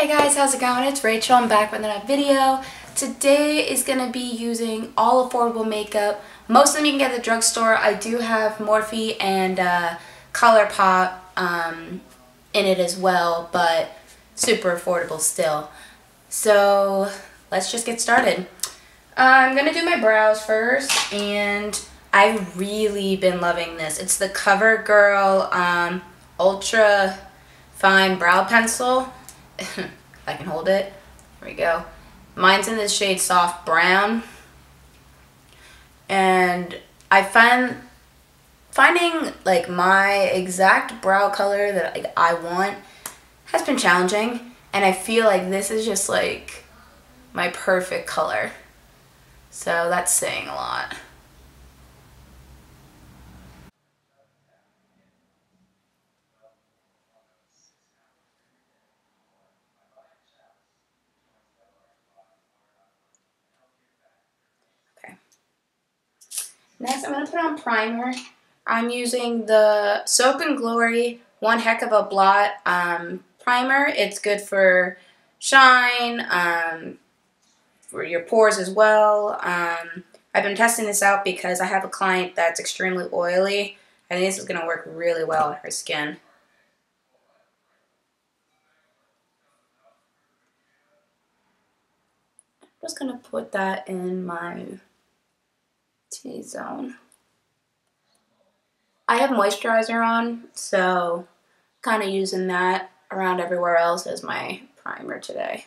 Hey guys, how's it going? It's Rachel. I'm back with another video. Today is going to be using all affordable makeup. Most of them you can get at the drugstore. I do have Morphe and Colourpop in it as well, but super affordable still. So let's just get started. I'm going to do my brows first, and I've really been loving this. It's the CoverGirl Ultra Fine Brow Pencil. I can hold it. There we go. Mine's in this shade Soft Brown. And I finding like my exact brow color that I want has been challenging. And I feel like this is just like my perfect color. So that's saying a lot. Okay. Next, I'm going to put on primer. I'm using the Soap & Glory One Heck of a Blot primer. It's good for shine, for your pores as well. I've been testing this out because I have a client that's extremely oily. I think this is going to work really well on her skin. I'm just going to put that in my T-zone. I have moisturizer on, so kind of using that around everywhere else as my primer today.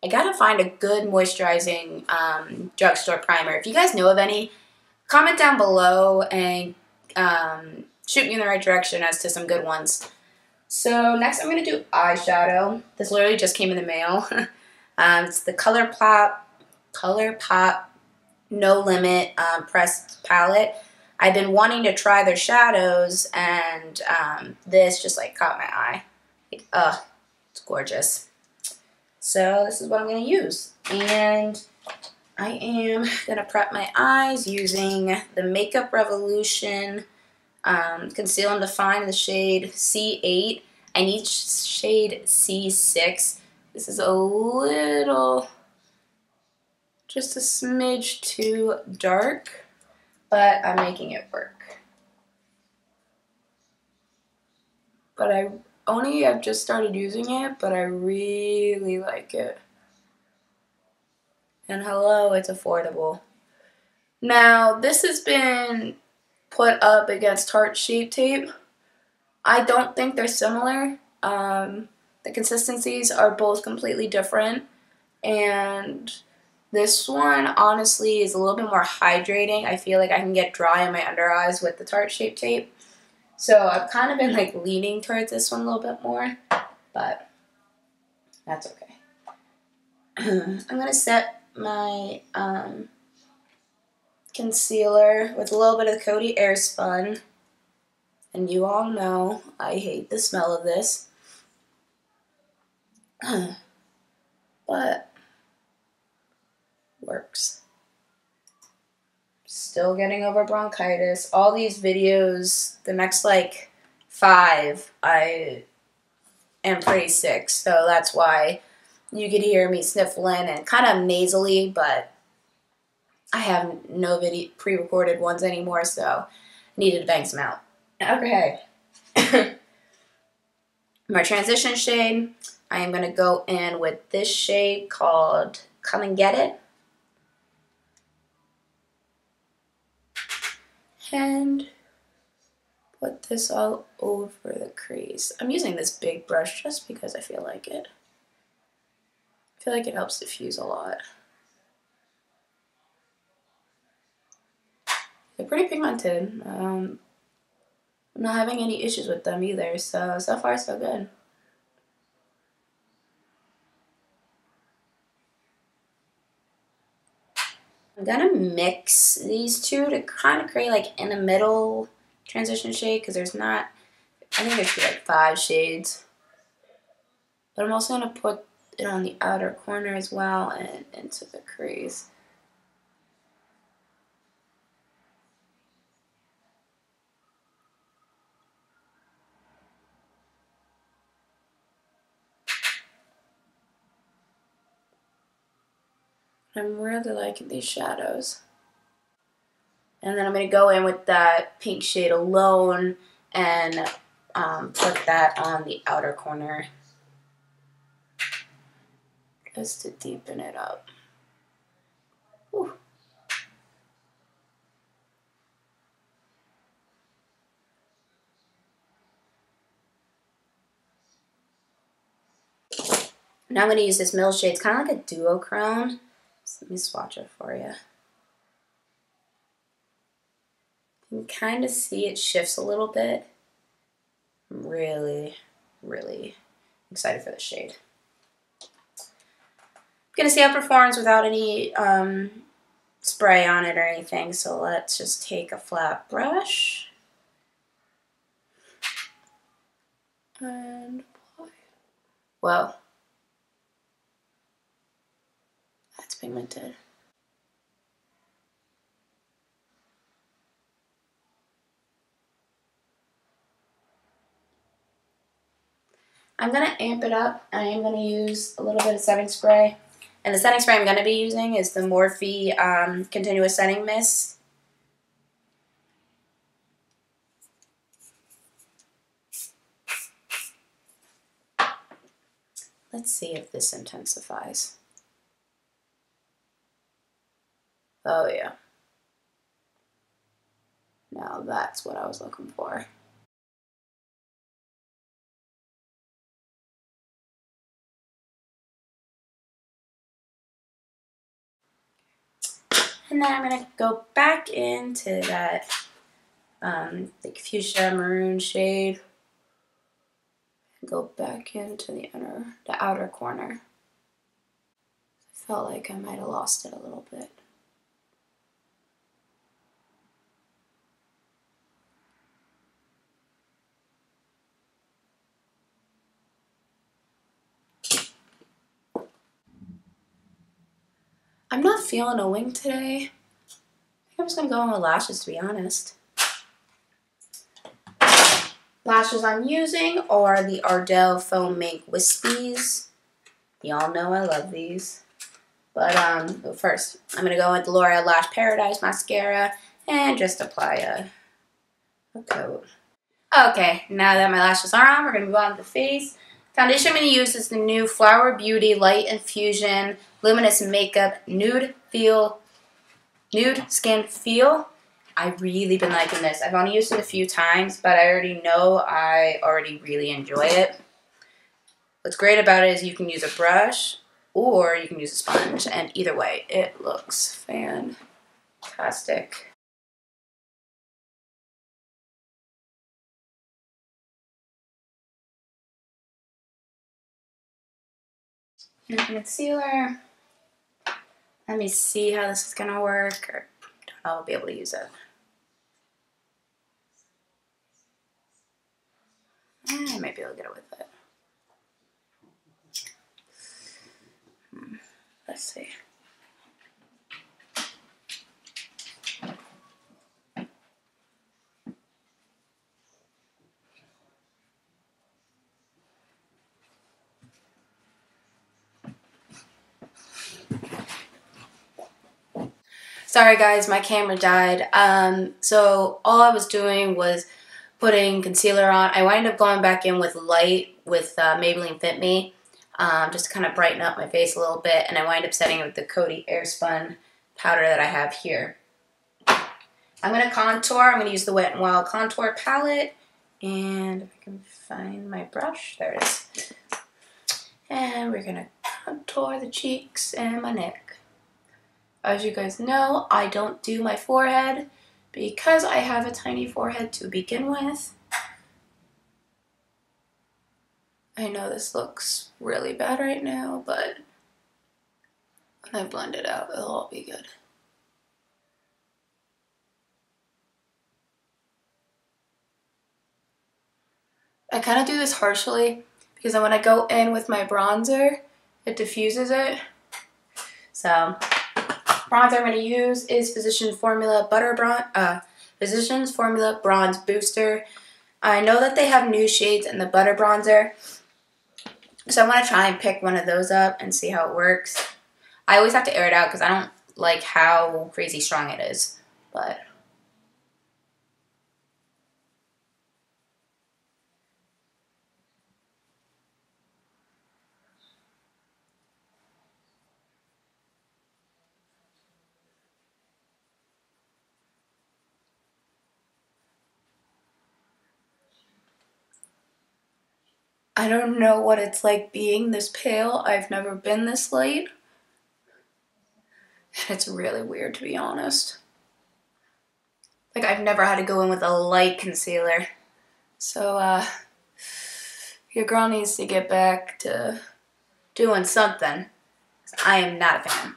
I gotta find a good moisturizing drugstore primer. If you guys know of any, comment down below and shoot me in the right direction as to some good ones. So next I'm gonna do eyeshadow. This literally just came in the mail. It's the Colourpop No Limit pressed palette. I've been wanting to try their shadows, and this just like caught my eye. Like, it's gorgeous. So this is what I'm going to use. And I am going to prep my eyes using the Makeup Revolution Conceal and Define in the shade C8. I need shade C6. This is a little, just a smidge too dark, but I'm making it work. But I've just started using it, but I really like it. And hello, it's affordable. Now, this has been put up against Tarte Shape Tape. I don't think they're similar. The consistencies are both completely different. And this one, honestly, is a little bit more hydrating. I feel like I can get dry in my under eyes with the Tarte Shape Tape. So I've kind of been like leaning towards this one a little bit more, but that's okay. I'm going to set my concealer with a little bit of the Coty Airspun. And you all know I hate the smell of this. But works. Still getting over bronchitis. All these videos, the next like 5, I am pretty sick. So that's why you could hear me sniffling and kind of nasally, but I have no video pre-recorded ones anymore, so I needed to bang some out. Okay. My transition shade, I am going to go in with this shade called Come and Get It. And put this all over the crease. I'm using this big brush just because I feel like it. I feel like it helps diffuse a lot. They're pretty pigmented. I'm not having any issues with them either, so far so good. I'm gonna mix these two to kind of create like in the middle transition shade, because there's not, I think there should be like 5 shades. But I'm also gonna put it on the outer corner as well and into the crease. I'm really liking these shadows. And then I'm going to go in with that pink shade alone and put that on the outer corner just to deepen it up. Whew. Now I'm going to use this middle shade. It's kind of like a duochrome. So let me swatch it for you. You can kind of see it shifts a little bit. I'm really, really excited for this shade. I'm going to see how it performs without any spray on it or anything. So let's just take a flat brush and apply. Whoa. That's pigmented. I'm going to amp it up. I am going to use a little bit of setting spray. And the setting spray I'm going to be using is the Morphe Continuous Setting Mist. Let's see if this intensifies. Oh yeah. Now that's what I was looking for. And then I'm going to go back into that like fuchsia maroon shade. And go back into the outer corner. I felt like I might have lost it a little bit. I'm not feeling a wing today. I think I'm just going to go on with lashes, to be honest. Lashes I'm using are the Ardell Faux Mink Wispies. Y'all know I love these. But first, I'm going to go with the Loreal Lash Paradise Mascara and just apply a coat. Okay, now that my lashes are on, we're going to move on to the face. Foundation I'm going to use is the new Flower Beauty Light Infusion Luminous Makeup Nude Skin Feel. I've really been liking this. I've only used it a few times, but I already know I already really enjoy it. What's great about it is you can use a brush or you can use a sponge, and either way, it looks fantastic. And concealer. Let me see how this is gonna work, or I'll be able to use it. I might be able to get it with it. Let's see. Sorry guys, my camera died. So all I was doing was putting concealer on. I wound up going back in with light with Maybelline Fit Me, just to kind of brighten up my face a little bit, and I wind up setting it with the Coty Airspun powder that I have here. I'm going to contour. I'm going to use the Wet n Wild contour palette, and if I can find my brush, there it is. And we're going to contour the cheeks and my neck. As you guys know, I don't do my forehead because I have a tiny forehead to begin with. I know this looks really bad right now, but when I blend it out, it'll all be good. I kind of do this harshly because when I go in with my bronzer, it diffuses it. So, bronzer I'm going to use is Physicians Formula Bronze Booster. I know that they have new shades in the butter bronzer, so I'm going to try and pick one of those up and see how it works. I always have to air it out because I don't like how crazy strong it is. But I don't know what it's like being this pale. I've never been this light. It's really weird, to be honest. Like, I've never had to go in with a light concealer. So, your girl needs to get back to doing something. I am not a fan.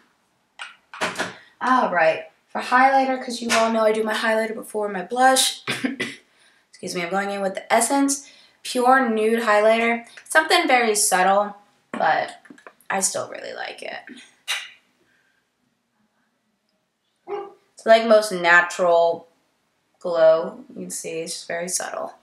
Alright, for highlighter, because you all know I do my highlighter before my blush. Excuse me, I'm going in with the Essence Pure Nude Highlighter. Something very subtle, but I still really like it. It's like most natural glow. You can see it's just very subtle.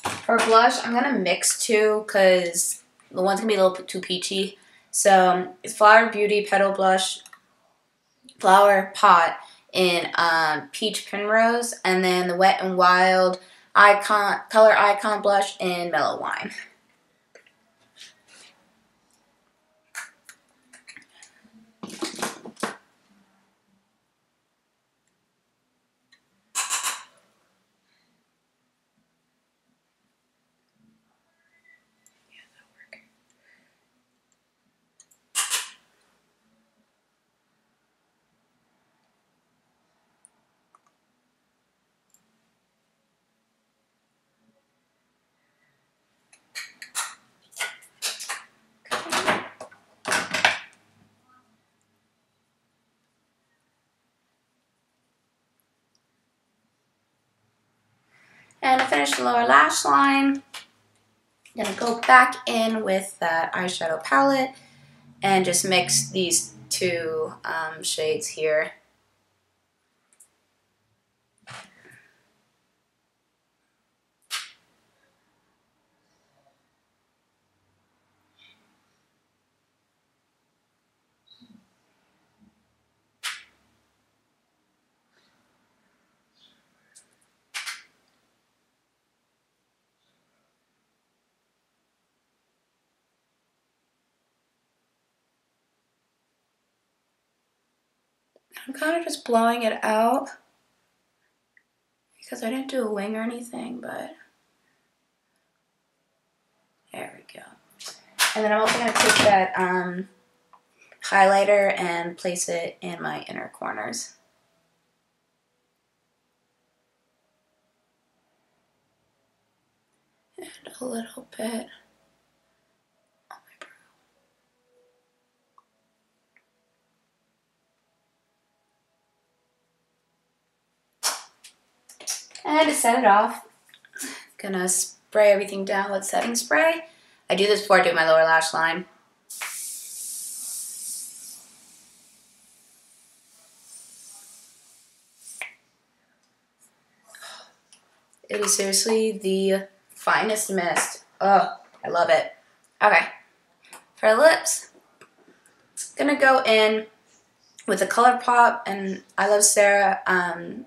For blush, I'm going to mix two because the one's going to be a little bit too peachy. So it's Flower Beauty Petal Blush, Flower Pot in Peach Primrose, and then the Wet n Wild ColorIcon blush in Mellow Wine. And to finish the lower lash line, I'm going to go back in with that eyeshadow palette and just mix these two shades here. I'm kind of just blowing it out because I didn't do a wing or anything, but there we go. And then I'm also going to take that highlighter and place it in my inner corners. And a little bit on my brow. And to set it off, I'm gonna spray everything down with setting spray. I do this before I do my lower lash line. It is seriously the finest mist. Oh, I love it. Okay, for lips, gonna go in with the Colourpop and iluvsarahii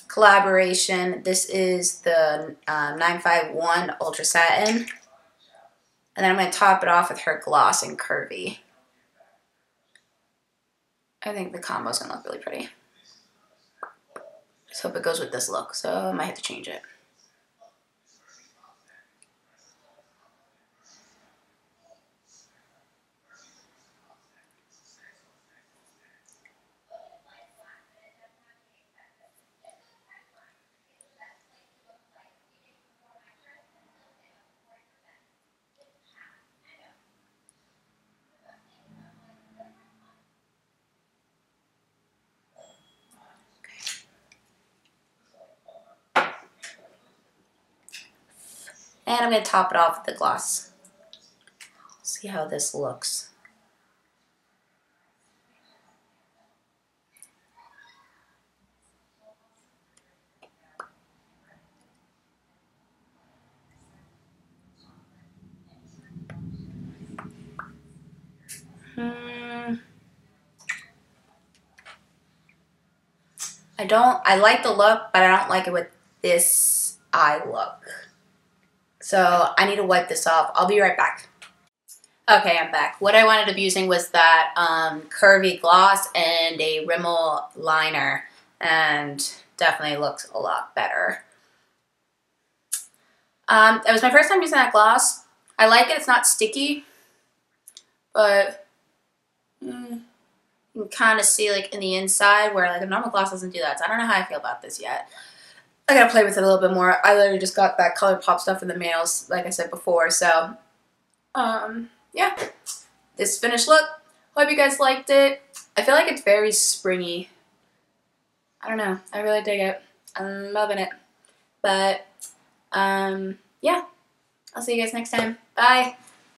collaboration. This is the 951 Ultra Satin. And then I'm going to top it off with her gloss in Curvy. I think the combo is going to look really pretty. Just hope it goes with this look, so I might have to change it. And I'm going to top it off with the gloss. See how this looks. I like the look, but I don't like it with this eye look. So I need to wipe this off. I'll be right back. Okay, I'm back. What I wanted to be using was that curvy gloss and a Rimmel liner, and definitely looks a lot better. It was my first time using that gloss. I like it. It's not sticky, but you can kind of see like in the inside where like a normal gloss doesn't do that. So I don't know how I feel about this yet. I gotta play with it a little bit more. I literally just got that Colourpop stuff in the mails, like I said before. So, yeah, this finished look. Hope you guys liked it. I feel like it's very springy. I don't know. I really dig it. I'm loving it. But, yeah. I'll see you guys next time. Bye.